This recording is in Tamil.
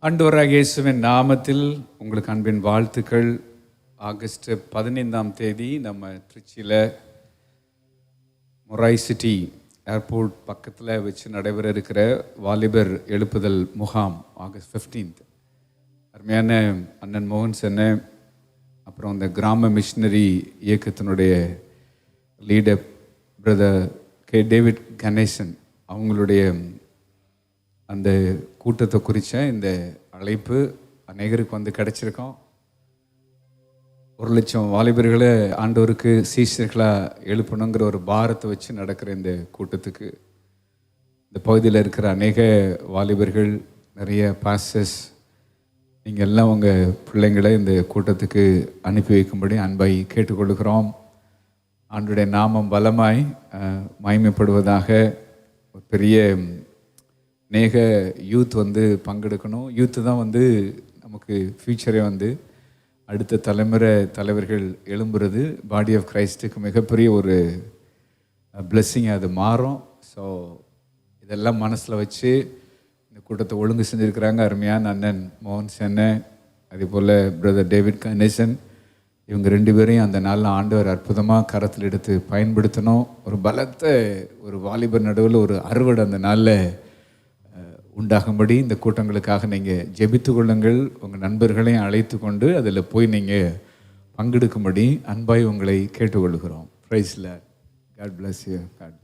ஆண்டவராகிய இயேசுவின் நாமத்தில் உங்களுக்கு அன்பின் வாழ்த்துக்கள். ஆகஸ்ட் 15ஆம் தேதி நம்ம திருச்சியில் மொராய் சிட்டி ஏர்போர்ட் பக்கத்தில் வச்சு நடைபெற இருக்கிற வாலிபர் எழுப்புதல் முகாம் ஆகஸ்ட் 15. அருமையான அண்ணன் மோகன் சென்னை, அப்புறம் இந்த கிராம மிஷினரி இயக்கத்தினுடைய leader brother K David Ganesan அவங்களுடைய அந்த கூட்டத்தை குறித்த இந்த அழைப்பு அநேகருக்கு வந்து கிடைச்சிருக்கோம். 1,00,000 வாலிபர்களை ஆண்டவருக்கு சீஷர்களாக எழுப்பணுங்கிற ஒரு பாரத்தை வச்சு நடக்கிற இந்த கூட்டத்துக்கு இந்த பகுதியில் இருக்கிற அநேக வாலிபர்கள், நிறைய பாஸ்டர்ஸ், நீங்கள் எல்லாம் உங்கள் பிள்ளைங்களை இந்த கூட்டத்துக்கு அனுப்பி வைக்கும்படி அன்பாய் கேட்டுக்கொள்கிறோம். ஆண்டவருடைய நாமம் பலமாய் மகிமைப்படுவதாக. ஒரு பெரிய அநேக யூத் வந்து பங்கெடுக்கணும். யூத்து தான் வந்து நமக்கு ஃப்யூச்சரே வந்து அடுத்த தலைமுறை தலைவர்கள் எழும்புறது பாடி ஆஃப் கிரைஸ்டுக்கு மிகப்பெரிய ஒரு பிளெஸ்ஸிங் அது மாறும். ஸோ இதெல்லாம் மனசில் வச்சு இந்த கூட்டத்தை ஒழுங்கு செஞ்சுருக்கிறாங்க அருமையான அண்ணன் மோகன் சென்னை, அதே போல் பிரதர் டேவிட் கணேசன். இவங்க 2 பேரையும் அந்த நாளில் ஆண்டவர் அற்புதமாக கரத்தில் எடுத்து பயன்படுத்தணும். ஒரு பலத்த ஒரு வாலிபர் நடுவில் ஒரு அறுவடை அந்த நாளில் உண்டாகும்படி இந்த கூட்டங்களுக்காக நீங்கள் ஜெபித்து கொள்ளுங்கள். உங்கள் நண்பர்களையும் அழைத்து கொண்டு அதில் போய் நீங்கள் பங்கெடுக்கும்படி அன்பாய் உங்களை கேட்டுக்கொள்கிறோம். Praise lord. God bless you. God